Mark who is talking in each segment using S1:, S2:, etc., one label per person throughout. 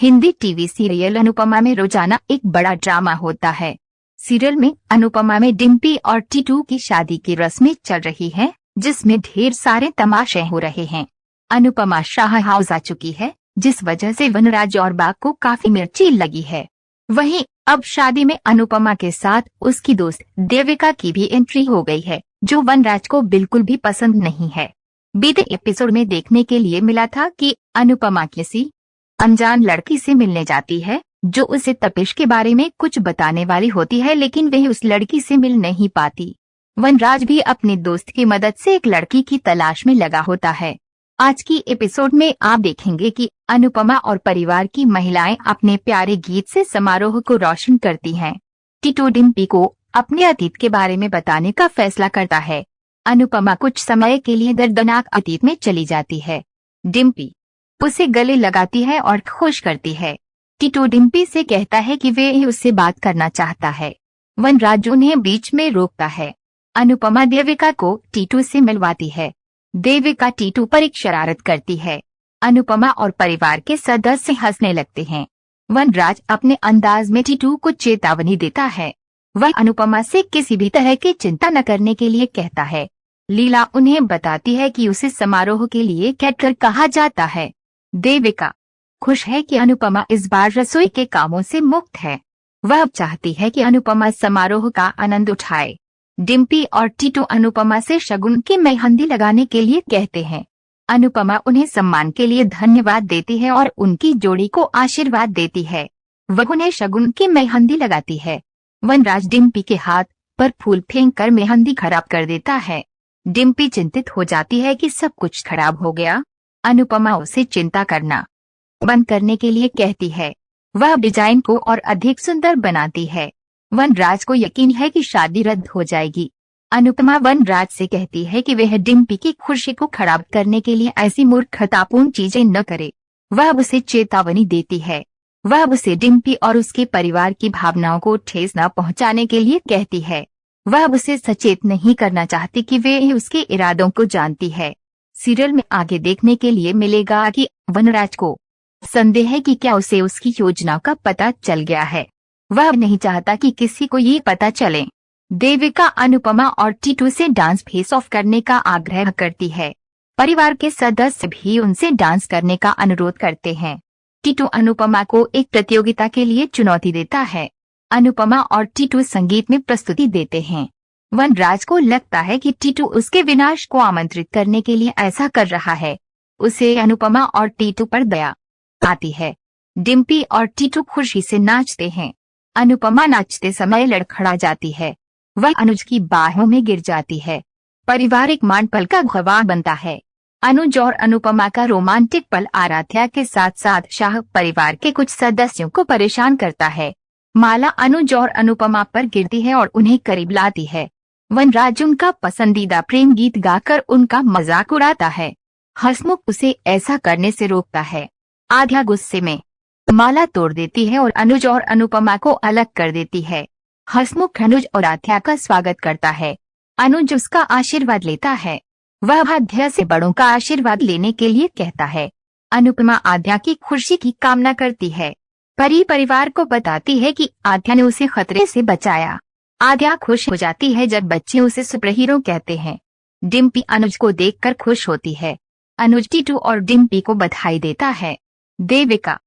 S1: Hindi TV serial Anupama में रोजाना एक बड़ा ड्रामा होता है। सीरियल में अनुपमा में डिम्पी और टीटू की शादी की रस्में चल रही हैं, जिसमें ढेर सारे तमाशे हो रहे हैं। अनुपमा शाह हाउस आ चुकी है, जिस वजह से वनराज और बाग को काफी मिर्ची लगी है। वहीं अब शादी में अनुपमा के साथ उसकी दोस्त देविका की भी एंट्री हो गई है, जो वनराज को बिल्कुल भी पसंद नहीं है। बीते एपिसोड में देखने के लिए मिला था कि अनुपमा किसी अनजान लड़की से मिलने जाती है, जो उसे तपिश के बारे में कुछ बताने वाली होती है, लेकिन वह उस लड़की से मिल नहीं पाती। वनराज भी अपने दोस्त की मदद से एक लड़की की तलाश में लगा होता है। आज की एपिसोड में आप देखेंगे कि अनुपमा और परिवार की महिलाएं अपने प्यारे गीत से समारोह को रोशन करती हैं। टीटू डिम्पी को अपने अतीत के बारे में बताने का फैसला करता है। अनुपमा कुछ समय के लिए दर्दनाक अतीत में चली जाती है। डिम्पी उसे गले लगाती है और खुश करती है। टीटू डिम्पी से कहता है कि वे उससे बात करना चाहता है। वनराज उन्हें बीच में रोकता है। अनुपमा देविका को टीटू से मिलवाती है। देविका टीटू पर एक शरारत करती है। अनुपमा और परिवार के सदस्य हंसने लगते हैं। वनराज अपने अंदाज में टीटू को चेतावनी देता है। वह अनुपमा से किसी भी तरह की चिंता न करने के लिए कहता है। लीला उन्हें बताती है कि उसे समारोह के लिए कैटर कहा जाता है। देविका खुश है कि अनुपमा इस बार रसोई के कामों से मुक्त है। वह चाहती है कि अनुपमा समारोह का आनंद उठाए। डिम्पी और टीटू अनुपमा से शगुन की मेहंदी लगाने के लिए कहते हैं। अनुपमा उन्हें सम्मान के लिए धन्यवाद देती है और उनकी जोड़ी को आशीर्वाद देती है। वह उन्हें शगुन की मेहंदी लगाती है। वनराज डिम्पी के हाथ पर फूल फेंककर मेहंदी खराब कर देता है। डिम्पी चिंतित हो जाती है कि सब कुछ खराब हो गया। अनुपमा उसे चिंता करना बंद करने के लिए कहती है। वह डिजाइन को और अधिक सुंदर बनाती है। वनराज को यकीन है कि शादी रद्द हो जाएगी। अनुपमा वनराज से कहती है कि वह डिम्पी की खुशी को खराब करने के लिए ऐसी मूर्खतापूर्ण चीजें न करे। वह उसे चेतावनी देती है। वह उसे डिम्पी और उसके परिवार की भावनाओं को ठेस न पहुंचाने के लिए कहती है। वह उसे सचेत नहीं करना चाहती कि वे उसके इरादों को जानती है। सीरियल में आगे देखने के लिए मिलेगा कि वनराज को संदेह है कि क्या उसे उसकी योजना का पता चल गया है। वह नहीं चाहता कि किसी को ये पता चले। देविका अनुपमा और टीटू से डांस फेस ऑफ करने का आग्रह करती है। परिवार के सदस्य भी उनसे डांस करने का अनुरोध करते हैं। टीटू अनुपमा को एक प्रतियोगिता के लिए चुनौती देता है। अनुपमा और टीटू संगीत में प्रस्तुति देते हैं। वनराज को लगता है कि टीटू उसके विनाश को आमंत्रित करने के लिए ऐसा कर रहा है। उसे अनुपमा और टीटू पर दया आती है। डिम्पी और टीटू खुशी से नाचते हैं। अनुपमा नाचते समय लड़खड़ा जाती है। वह अनुज की बाहों में गिर जाती है। पारिवारिक मानपल का गवाह बनता है। अनुज और अनुपमा का रोमांटिक पल आराध्या के साथ साथ शाह परिवार के कुछ सदस्यों को परेशान करता है। माला अनुज और अनुपमा पर गिरती है और उन्हें करीब लाती है। वनराज उनका पसंदीदा प्रेम गीत गाकर उनका मजाक उड़ाता है। हसमुख उसे ऐसा करने से रोकता है। आध्या गुस्से में माला तोड़ देती है और अनुज और अनुपमा को अलग कर देती है। हसमुख अनुज और आध्या का स्वागत करता है। अनुज उसका आशीर्वाद लेता है। वह आध्या से बड़ों का आशीर्वाद लेने के लिए कहता है। अनुपमा आध्या की खुशी की कामना करती है। परी परिवार को बताती है कि आध्या ने उसे खतरे से बचाया। आध्या खुश हो जाती है जब बच्चे उसे सुपर हीरो कहते हैं। डिम्पी अनुज को देखकर खुश होती है। अनुज टीटू और डिम्पी को बधाई देता है। देविका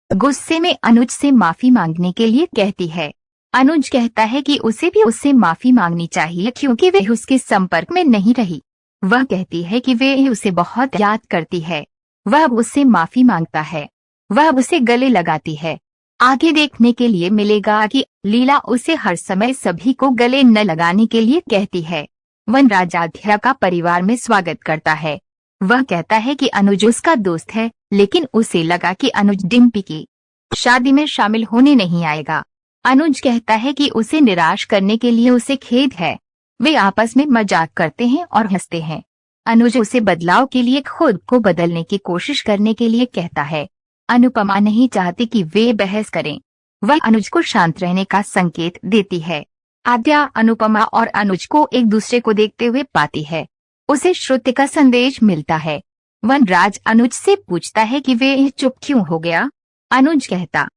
S1: गुस्से में अनुज से माफी मांगने के लिए कहती है। अनुज कहता है कि उसे भी उससे माफी मांगनी चाहिए क्योंकि वे उसके संपर्क में नहीं रही। वह कहती है कि वे उसे बहुत याद करती है। वह उससे माफी मांगता है। वह उसे गले लगाती है। आगे देखने के लिए मिलेगा कि लीला उसे हर समय सभी को गले न लगाने के लिए कहती है। वनराज आध्या का परिवार में स्वागत करता है। वह कहता है कि अनुज उसका दोस्त है, लेकिन उसे लगा कि अनुज डिम्पी की शादी में शामिल होने नहीं आएगा। अनुज कहता है कि उसे निराश करने के लिए उसे खेद है। वे आपस में मजाक करते हैं और हंसते हैं। अनुज उसे बदलाव के लिए खुद को बदलने की कोशिश करने के लिए कहता है। अनुपमा नहीं चाहती कि वे बहस करें। वह अनुज को शांत रहने का संकेत देती है। आद्या अनुपमा और अनुज को एक दूसरे को देखते हुए पाती है। उसे श्रुति का संदेश मिलता है। वनराज अनुज से पूछता है कि वे चुप क्यों हो गया। अनुज कहता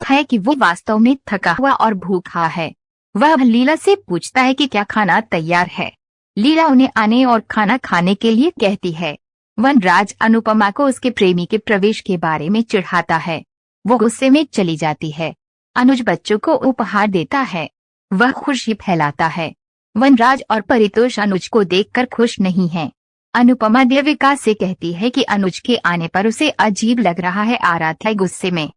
S1: है कि वो वास्तव में थका हुआ और भूखा है। वह लीला से पूछता है कि क्या खाना तैयार है। लीला उन्हें आने और खाना खाने के लिए कहती है। वनराज अनुपमा को उसके प्रेमी के प्रवेश के बारे में चिढ़ाता है। वो गुस्से में चली जाती है। अनुज बच्चों को उपहार देता है। वह खुशी फैलाता है। वनराज और परितोष अनुज को देखकर खुश नहीं हैं। अनुपमा देविका से कहती है कि अनुज के आने पर उसे अजीब लग रहा है। आराध्या गुस्से में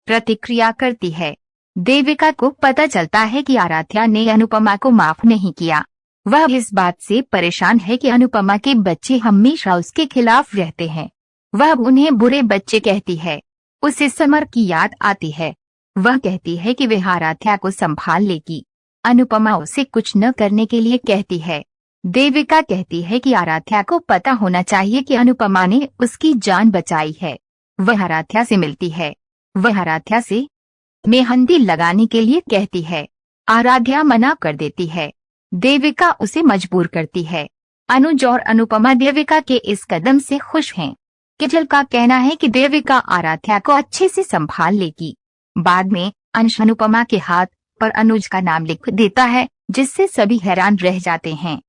S1: प्रतिक्रिया करती है। देविका को पता चलता है कि आराध्या ने अनुपमा को माफ नहीं किया। वह इस बात से परेशान है कि अनुपमा के बच्चे हमेशा उसके खिलाफ रहते हैं। वह उन्हें बुरे बच्चे कहती है। उसे समर की याद आती है। वह कहती है कि वह आराध्या को संभाल लेगी। अनुपमा उसे कुछ न करने के लिए कहती है। देविका कहती है कि आराध्या को पता होना चाहिए कि अनुपमा ने उसकी जान बचाई है। वह आराध्या से मिलती है। वह आराध्या से मेहंदी लगाने के लिए कहती है। आराध्या मना कर देती है। देविका उसे मजबूर करती है। अनुज और अनुपमा देविका के इस कदम से खुश हैं। किजल का कहना है कि देविका आराध्या को अच्छे से संभाल लेगी। बाद में अंश अनुपमा के हाथ पर अनुज का नाम लिख देता है, जिससे सभी हैरान रह जाते हैं।